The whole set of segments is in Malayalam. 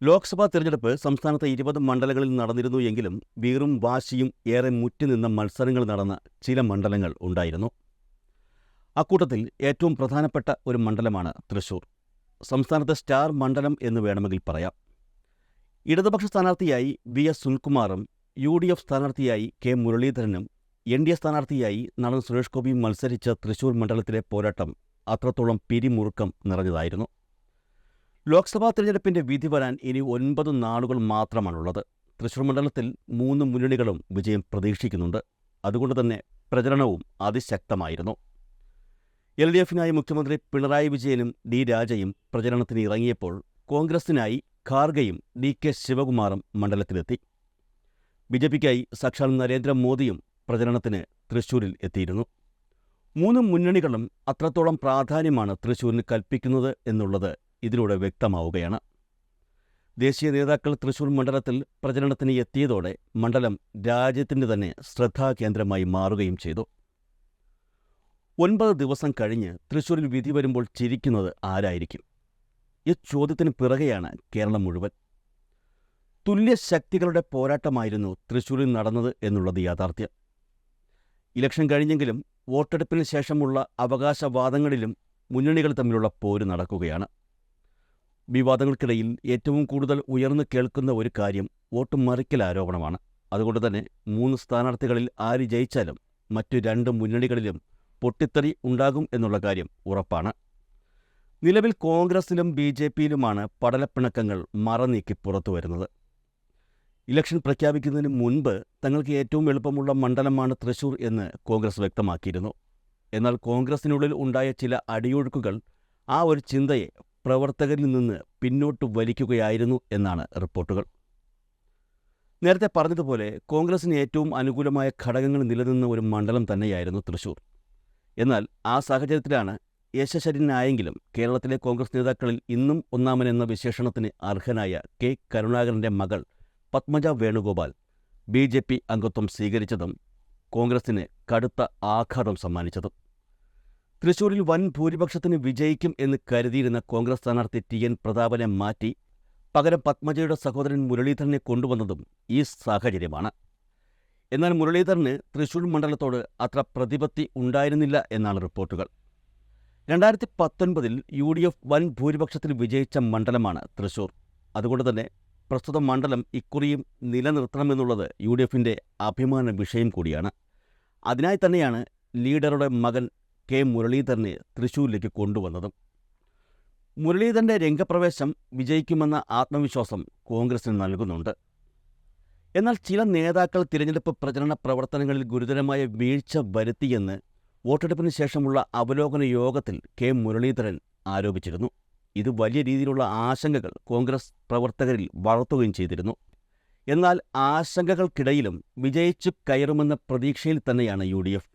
ലോക്സഭാ തെരഞ്ഞെടുപ്പ് സംസ്ഥാനത്തെ 20 മണ്ഡലങ്ങളിൽ നടന്നിരുന്നു എങ്കിലും വീറും വാശിയും ഏറെ മുറ്റിനിന്ന മത്സരങ്ങൾ നടന്ന ചില മണ്ഡലങ്ങൾ ഉണ്ടായിരുന്നു. അക്കൂട്ടത്തിൽ ഏറ്റവും പ്രധാനപ്പെട്ട ഒരു മണ്ഡലമാണ് തൃശൂർ. സംസ്ഥാനത്തെ സ്റ്റാർ മണ്ഡലം എന്ന് വേണമെങ്കിൽ പറയാം. ഇടതുപക്ഷ സ്ഥാനാർത്ഥിയായി വി.എസ്. സുനിൽകുമാറും യു.ഡി.എഫ് സ്ഥാനാർത്ഥിയായി കെ. മുരളീധരനും എൻ.ഡി.എ സ്ഥാനാർത്ഥിയായി നടൻ സുരേഷ് ഗോപിയും മത്സരിച്ച തൃശൂർ മണ്ഡലത്തിലെ പോരാട്ടം അത്രത്തോളം പിരിമുറുക്കം നിറഞ്ഞതായിരുന്നു. ലോക്സഭാ തെരഞ്ഞെടുപ്പിന്റെ വിധി വരാൻ ഇനി 9 നാളുകൾ മാത്രമാണുള്ളത്. തൃശൂർ മണ്ഡലത്തിൽ 3 മുന്നണികളും വിജയം പ്രതീക്ഷിക്കുന്നുണ്ട്. അതുകൊണ്ട് തന്നെ പ്രചരണവും അതിശക്തമായിരുന്നു. എൽ.ഡി.എഫിനായി മുഖ്യമന്ത്രി പിണറായി വിജയനും ഡി. രാജയും പ്രചരണത്തിന് ഇറങ്ങിയപ്പോൾ കോൺഗ്രസിനായി ഖാർഗെയും ഡി. കെ. ശിവകുമാറും മണ്ഡലത്തിലെത്തി. ബി.ജെ.പിക്കായി സാക്ഷാൽ നരേന്ദ്രമോദിയും പ്രചരണത്തിന് തൃശൂരിൽ എത്തിയിരുന്നു. 3 മുന്നണികളും അത്രത്തോളം പ്രാധാന്യമാണ് തൃശൂരിന് കൽപ്പിക്കുന്നത് എന്നുള്ളത് ഇതിലൂടെ വ്യക്തമാവുകയാണ്. ദേശീയ നേതാക്കൾ തൃശൂർ മണ്ഡലത്തിൽ പ്രചരണത്തിന് എത്തിയതോടെ മണ്ഡലം രാജ്യത്തിൻ്റെ തന്നെ ശ്രദ്ധാകേന്ദ്രമായി മാറുകയും ചെയ്തു. 9 ദിവസം കഴിഞ്ഞ് തൃശൂരിൽ വിധി വരുമ്പോൾ ചിരിക്കുന്നത് ആരായിരിക്കും? ഈ ചോദ്യത്തിന് പിറകെയാണ് കേരളം മുഴുവൻ. തുല്യ ശക്തികളുടെ പോരാട്ടമായിരുന്നു തൃശൂരിൽ നടന്നത് എന്നുള്ളത് യാഥാർത്ഥ്യം. ഇലക്ഷൻ കഴിഞ്ഞെങ്കിലും വോട്ടെടുപ്പിന് ശേഷമുള്ള അവകാശവാദങ്ങളിലും മുന്നണികൾ തമ്മിലുള്ള പോര് നടക്കുകയാണ്. വിവാദങ്ങൾക്കിടയിൽ ഏറ്റവും കൂടുതൽ ഉയർന്നു കേൾക്കുന്ന ഒരു കാര്യം വോട്ട് മറിക്കൽ ആരോപണമാണ്. അതുകൊണ്ട് തന്നെ 3 സ്ഥാനാർത്ഥികളിൽ ആര് ജയിച്ചാലും മറ്റു 2 മുന്നണികളിലും പൊട്ടിത്തെറി ഉണ്ടാകും എന്നുള്ള കാര്യം ഉറപ്പാണ്. നിലവിൽ കോൺഗ്രസിലും ബി.ജെ.പിയിലുമാണ് പടലപ്പിണക്കങ്ങൾ മറനീക്കി പുറത്തുവരുന്നത്. ഇലക്ഷൻ പ്രഖ്യാപിക്കുന്നതിന് മുൻപ് തങ്ങൾക്ക് ഏറ്റവും എളുപ്പമുള്ള മണ്ഡലമാണ് തൃശൂർ എന്ന് കോൺഗ്രസ് വ്യക്തമാക്കിയിരുന്നു. എന്നാൽ കോൺഗ്രസിനുള്ളിൽ ഉണ്ടായ ചില അടിയൊഴുക്കുകൾ ആ ഒരു ചിന്തയെ പ്രവർത്തകരിൽ നിന്ന് പിന്നോട്ട് വലിക്കുകയായിരുന്നു എന്നാണ് റിപ്പോർട്ടുകൾ. നേരത്തെ പറഞ്ഞതുപോലെ കോൺഗ്രസിന് ഏറ്റവും അനുകൂലമായ ഘടകങ്ങൾ നിലനിന്ന ഒരു മണ്ഡലം തന്നെയായിരുന്നു തൃശൂർ. എന്നാൽ ആ സാഹചര്യത്തിലാണ് യശശരീരനായെങ്കിലും കേരളത്തിലെ കോൺഗ്രസ് നേതാക്കളിൽ ഇന്നും ഒന്നാമനെന്ന വിശേഷണത്തിന് അർഹനായ കെ. കരുണാകരൻ്റെ മകൾ പത്മജ വേണുഗോപാൽ ബി.ജെ.പി അംഗത്വം സ്വീകരിച്ചതും കോൺഗ്രസിന് കടുത്ത ആഘാതം സമ്മാനിച്ചതും. തൃശൂരിൽ വൻ ഭൂരിപക്ഷത്തിന് വിജയിക്കും എന്ന് കരുതിയിരുന്ന കോൺഗ്രസ് സ്ഥാനാർത്ഥി ടി.എൻ. പ്രതാപനെ മാറ്റി പകരം പത്മജയുടെ സഹോദരൻ മുരളീധരനെ കൊണ്ടുവന്നതും ഈ സാഹചര്യമാണ്. എന്നാൽ മുരളീധരന് തൃശൂർ മണ്ഡലത്തോട് അത്ര പ്രതിപത്തി ഉണ്ടായിരുന്നില്ല എന്നാണ് റിപ്പോർട്ടുകൾ. 2019 യു.ഡി.എഫ് വൻ ഭൂരിപക്ഷത്തിൽ വിജയിച്ച മണ്ഡലമാണ് തൃശൂർ. അതുകൊണ്ട് തന്നെ പ്രസ്തുത മണ്ഡലം ഇക്കുറിയും നിലനിർത്തണമെന്നുള്ളത് യു.ഡി.എഫിൻ്റെ അഭിമാന വിഷയം കൂടിയാണ്. അതിനായി തന്നെയാണ് ലീഡറുടെ മകൻ കെ. മുരളീധരനെ തൃശൂരിലേക്ക് കൊണ്ടുവന്നതും. മുരളീധരൻ്റെ രംഗപ്രവേശം വിജയിക്കുമെന്ന ആത്മവിശ്വാസം കോൺഗ്രസിന് നൽകുന്നുണ്ട്. എന്നാൽ ചില നേതാക്കൾ തിരഞ്ഞെടുപ്പ് പ്രചരണ പ്രവർത്തനങ്ങളിൽ ഗുരുതരമായ വീഴ്ച വരുത്തിയെന്ന് വോട്ടെടുപ്പിന് ശേഷമുള്ള അവലോകന യോഗത്തിൽ കെ. മുരളീധരൻ ആരോപിച്ചിരുന്നു. ഇത് വലിയ രീതിയിലുള്ള ആശങ്കകൾ കോൺഗ്രസ് പ്രവർത്തകരിൽ വളർത്തുകയും ചെയ്തിരുന്നു. എന്നാൽ ആശങ്കകൾക്കിടയിലും വിജയിച്ചു കയറുമെന്ന പ്രതീക്ഷയിൽ തന്നെയാണ് യു.ഡി.എഫ്.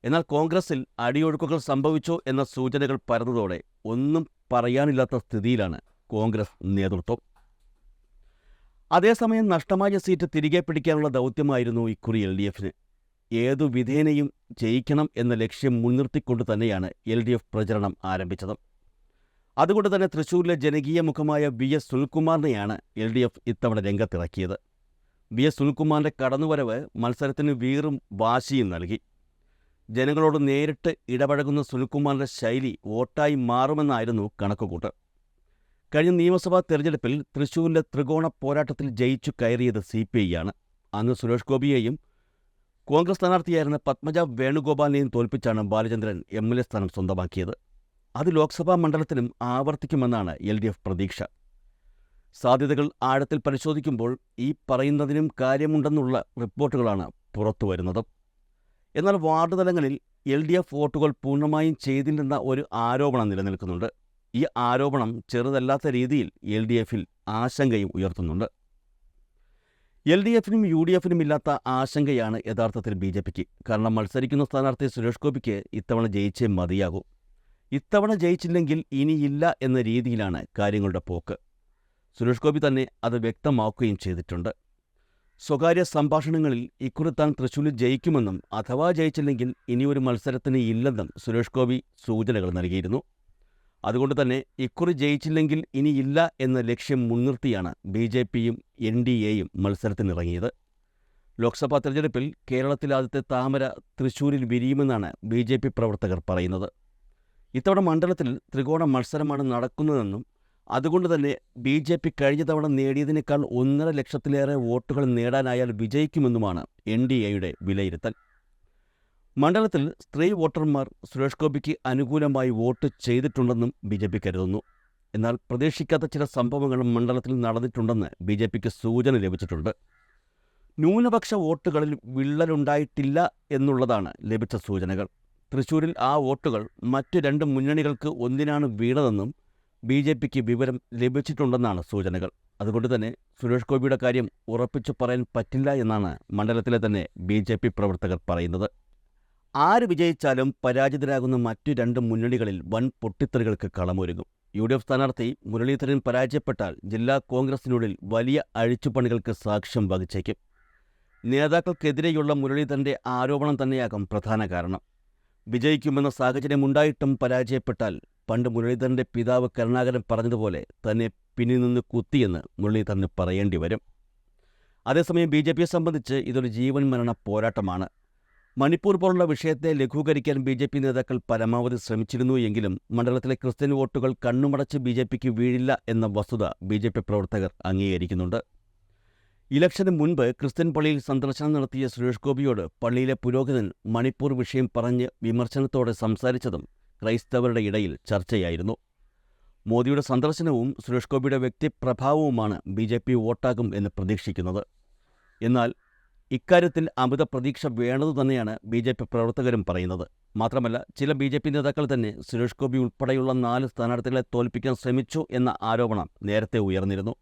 എന്നാൽ കോൺഗ്രസിൽ അടിയൊഴുക്കുകൾ സംഭവിച്ചോ എന്ന സൂചനകൾ പരന്നതോടെ ഒന്നും പറയാനില്ലാത്ത സ്ഥിതിയിലാണ് കോൺഗ്രസ് നേതൃത്വം. അതേസമയം നഷ്ടമായ സീറ്റ് തിരികെ പിടിക്കാനുള്ള ദൗത്യമായിരുന്നു ഇക്കുറി എൽ.ഡി.എഫിന്. ഏതു വിധേനയും ജയിക്കണം എന്ന ലക്ഷ്യം മുൻനിർത്തിക്കൊണ്ട് തന്നെയാണ് എൽ.ഡി.എഫ് പ്രചരണം ആരംഭിച്ചത്. അതുകൊണ്ട് തന്നെ തൃശൂരിലെ ജനകീയ മുഖമായ വി.എസ്. സുനിൽകുമാറിനെയാണ് എൽ.ഡി.എഫ് ഇത്തവണ രംഗത്തിറക്കിയത്. വി.എസ്. സുനിൽകുമാറിൻ്റെ കടന്നുവരവ് മത്സരത്തിന് വീറും വാശിയും നൽകി. ജനങ്ങളോട് നേരിട്ട് ഇടപഴകുന്ന സുനിൽകുമാറിൻ്റെ ശൈലി വോട്ടായി മാറുമെന്നായിരുന്നു കണക്കുകൂട്ട്. കഴിഞ്ഞ നിയമസഭാ തെരഞ്ഞെടുപ്പിൽ തൃശൂരിലെ ത്രികോണ പോരാട്ടത്തിൽ ജയിച്ചു കയറിയത് CPI ആണ്. അന്ന് സുരേഷ് ഗോപിയെയും കോൺഗ്രസ് സ്ഥാനാർത്ഥിയായിരുന്ന പത്മജ വേണുഗോപാലിനെയും തോൽപ്പിച്ചാണ് ബാലചന്ദ്രൻ MLA സ്ഥാനം സ്വന്തമാക്കിയത്. അത് ലോക്സഭാ മണ്ഡലത്തിലും ആവർത്തിക്കുമെന്നാണ് എൽ.ഡി.എഫ് പ്രതീക്ഷ. സാധ്യതകൾ ആഴത്തിൽ പരിശോധിക്കുമ്പോൾ ഈ പറയുന്നതിനും കാര്യമുണ്ടെന്നുള്ള റിപ്പോർട്ടുകളാണ് പുറത്തുവരുന്നത്. എന്നാൽ വാർഡ് തലങ്ങളിൽ എൽ.ഡി.എഫ് വോട്ടുകൾ പൂർണ്ണമായും ചെയ്തില്ലെന്ന ഒരു ആരോപണം നിലനിൽക്കുന്നുണ്ട്. ഈ ആരോപണം ചെറുതല്ലാത്ത രീതിയിൽ എൽ.ഡി.എഫിൽ ആശങ്കയും ഉയർത്തുന്നുണ്ട്. എൽ.ഡി.എഫിനും യു.ഡി.എഫിനും ഇല്ലാത്ത ആശങ്കയാണ് യഥാർത്ഥത്തിൽ ബി.ജെ.പിക്ക്. കാരണം മത്സരിക്കുന്ന സ്ഥാനാർത്ഥി സുരേഷ് ഗോപിക്ക് ഇത്തവണ ജയിച്ചേ മതിയാകൂ. ഇത്തവണ ജയിച്ചില്ലെങ്കിൽ ഇനിയില്ല എന്ന രീതിയിലാണ് കാര്യങ്ങളുടെ പോക്ക്. സുരേഷ് ഗോപി തന്നെ അത് വ്യക്തമാക്കുകയും ചെയ്തിട്ടുണ്ട്. സ്വകാര്യ സംഭാഷണങ്ങളിൽ ഇക്കുറി താൻ തൃശ്ശൂരിൽ ജയിക്കുമെന്നും അഥവാ ജയിച്ചില്ലെങ്കിൽ ഇനിയൊരു മത്സരത്തിന് ഇല്ലെന്നും സുരേഷ് ഗോപി സൂചനകൾ നൽകിയിരുന്നു. അതുകൊണ്ട് തന്നെ ഇക്കുറി ജയിച്ചില്ലെങ്കിൽ ഇനിയില്ല എന്ന ലക്ഷ്യം മുൻനിർത്തിയാണ് BJPയും NDAയും മത്സരത്തിനിറങ്ങിയത്. ലോക്സഭാ തെരഞ്ഞെടുപ്പിൽ കേരളത്തിലെ ആദ്യത്തെ താമര തൃശ്ശൂരിൽ വിരിയുമെന്നാണ് BJP പ്രവർത്തകർ പറയുന്നത്. ഇത്തവണ മണ്ഡലത്തിൽ ത്രികോണ മത്സരമാണ് നടക്കുന്നതെന്നും അതുകൊണ്ട് തന്നെ BJP കഴിഞ്ഞ തവണ നേടിയതിനേക്കാൾ 1.5 ലക്ഷത്തിലേറെ വോട്ടുകൾ നേടാനായാൽ വിജയിക്കുമെന്നുമാണ് NDAയുടെ വിലയിരുത്തൽ. മണ്ഡലത്തിൽ സ്ത്രീ വോട്ടർമാർ സുരേഷ് ഗോപിക്ക് അനുകൂലമായി വോട്ട് ചെയ്തിട്ടുണ്ടെന്നും BJP കരുതുന്നു. എന്നാൽ പ്രതീക്ഷിക്കാത്ത ചില സംഭവങ്ങൾ മണ്ഡലത്തിൽ നടന്നിട്ടുണ്ടെന്ന് BJPക്ക് സൂചന ലഭിച്ചിട്ടുണ്ട്. ന്യൂനപക്ഷ വോട്ടുകളിൽ വിള്ളലുണ്ടായിട്ടില്ല എന്നുള്ളതാണ് ലഭിച്ച സൂചനകൾ. തൃശ്ശൂരിൽ ആ വോട്ടുകൾ മറ്റ് 2 മുന്നണികൾക്ക് ഒന്നിനാണ് വീണതെന്നും BJPക്ക് വിവരം ലഭിച്ചിട്ടുണ്ടെന്നാണ് സൂചനകൾ. അതുകൊണ്ട് തന്നെ സുരേഷ് ഗോപിയുടെ കാര്യം ഉറപ്പിച്ചു പറയാൻ പറ്റില്ല എന്നാണ് മണ്ഡലത്തിലെ തന്നെ BJP പ്രവർത്തകർ പറയുന്നത്. ആര് വിജയിച്ചാലും പരാജിതരാകുന്ന മറ്റു 2 മുന്നണികളിൽ വൻ പൊട്ടിത്തെറികൾക്ക് കളമൊരുങ്ങും. UDF സ്ഥാനാർത്ഥി മുരളീധരൻ പരാജയപ്പെട്ടാൽ ജില്ലാ കോൺഗ്രസിനുള്ളിൽ വലിയ അഴിച്ചുപണികൾക്ക് സാക്ഷ്യം വഹിച്ചേക്കും. നേതാക്കൾക്കെതിരെയുള്ള മുരളീധരന്റെ ആരോപണം തന്നെയാകും പ്രധാന കാരണം. വിജയിക്കുമെന്ന സാഹചര്യമുണ്ടായിട്ടും പരാജയപ്പെട്ടാൽ പണ്ട് മുരളീധരന്റെ പിതാവ് കരുണാകരൻ പറഞ്ഞതുപോലെ തന്നെ പിന്നിൽ നിന്ന് കുത്തിയെന്ന് മുരളീധരന് പറയേണ്ടി വരും. അതേസമയം BJPയെ സംബന്ധിച്ച് ഇതൊരു ജീവൻ മരണ പോരാട്ടമാണ്. മണിപ്പൂർ പോലുള്ള വിഷയത്തെ ലഘൂകരിക്കാൻ BJP നേതാക്കൾ പരമാവധി ശ്രമിച്ചിരുന്നു എങ്കിലും മണ്ഡലത്തിലെ ക്രിസ്ത്യൻ വോട്ടുകൾ കണ്ണുമടച്ച് BJPക്ക് വീഴില്ല എന്ന വസ്തുത BJP പ്രവർത്തകർ അംഗീകരിക്കുന്നുണ്ട്. ഇലക്ഷന് മുൻപ് ക്രിസ്ത്യൻ പള്ളിയിൽ സന്ദർശനം നടത്തിയ സുരേഷ് ഗോപിയോട് പള്ളിയിലെ പുരോഹിതൻ മണിപ്പൂർ വിഷയം പറഞ്ഞ് വിമർശനത്തോടെ സംസാരിച്ചതും ക്രൈസ്തവരുടെ ഇടയിൽ ചർച്ചയായിരുന്നു. മോദിയുടെ സന്ദർശനവും സുരേഷ് ഗോപിയുടെ വ്യക്തിപ്രഭാവവുമാണ് BJP വോട്ടാകും എന്ന് പ്രതീക്ഷിക്കുന്നത്. എന്നാൽ ഇക്കാര്യത്തിൽ അമിത പ്രതീക്ഷ വേണ്ടതു തന്നെയാണ് BJP പ്രവർത്തകരും പറയുന്നത്. മാത്രമല്ല ചില BJP നേതാക്കൾ തന്നെ സുരേഷ് ഗോപി ഉൾപ്പെടെയുള്ള 4 സ്ഥാനാർത്ഥികളെ തോൽപ്പിക്കാൻ ശ്രമിച്ചു എന്ന ആരോപണം നേരത്തെ ഉയർന്നിരുന്നു.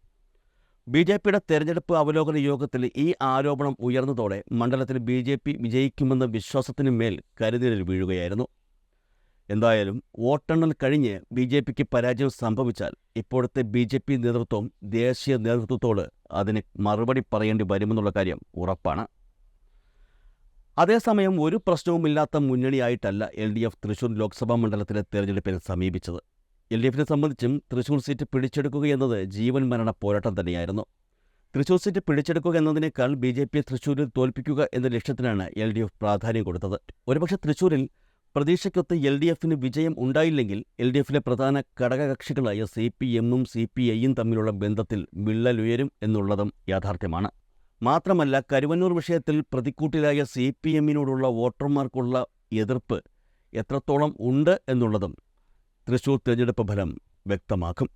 BJPയുടെ തെരഞ്ഞെടുപ്പ് അവലോകന യോഗത്തിൽ ഈ ആരോപണം ഉയർന്നതോടെ മണ്ഡലത്തിൽ BJP വിജയിക്കുമെന്ന വിശ്വാസത്തിനു മേൽ കരുനിഴൽ വീഴുകയായിരുന്നു. എന്തായാലും വോട്ടെണ്ണൽ കഴിഞ്ഞ് BJPക്ക് പരാജയം സംഭവിച്ചാൽ ഇപ്പോഴത്തെ BJP നേതൃത്വം ദേശീയ നേതൃത്വത്തോട് അതിന് മറുപടി പറയേണ്ടി വരുമെന്നുള്ള കാര്യം ഉറപ്പാണ്. അതേസമയം ഒരു പ്രശ്നവുമില്ലാത്ത മുന്നണിയായിട്ടല്ല LDF തൃശൂർ ലോക്സഭാ മണ്ഡലത്തിലെ തെരഞ്ഞെടുപ്പിനെ സമീപിച്ചത്. LDFനെ സംബന്ധിച്ചും തൃശൂർ സീറ്റ് പിടിച്ചെടുക്കുക എന്നത് ജീവൻ മരണ പോരാട്ടം തന്നെയായിരുന്നു. തൃശൂർ സീറ്റ് പിടിച്ചെടുക്കുക എന്നതിനേക്കാൾ BJPയെ തൃശൂരിൽ തോൽപ്പിക്കുക എന്ന ലക്ഷ്യത്തിനാണ് LDF പ്രാധാന്യം കൊടുത്തത്. ഒരുപക്ഷെ തൃശൂരിൽ പ്രതീക്ഷയ്ക്കൊത്ത് LDFന് വിജയം ഉണ്ടായില്ലെങ്കിൽ LDFിലെ പ്രധാന ഘടകകക്ഷികളായ CPMും CPIയും തമ്മിലുള്ള ബന്ധത്തിൽ വിള്ളലുയരും എന്നുള്ളതും യാഥാർത്ഥ്യമാണ്. മാത്രമല്ല കരുവന്നൂർ വിഷയത്തിൽ പ്രതിക്കൂട്ടിലായ CPMനോടുള്ള വോട്ടർമാർക്കുള്ള എതിർപ്പ് എത്രത്തോളം ഉണ്ട് എന്നുള്ളതും തൃശൂർ തിരഞ്ഞെടുപ്പ് ഫലം വ്യക്തമാക്കും.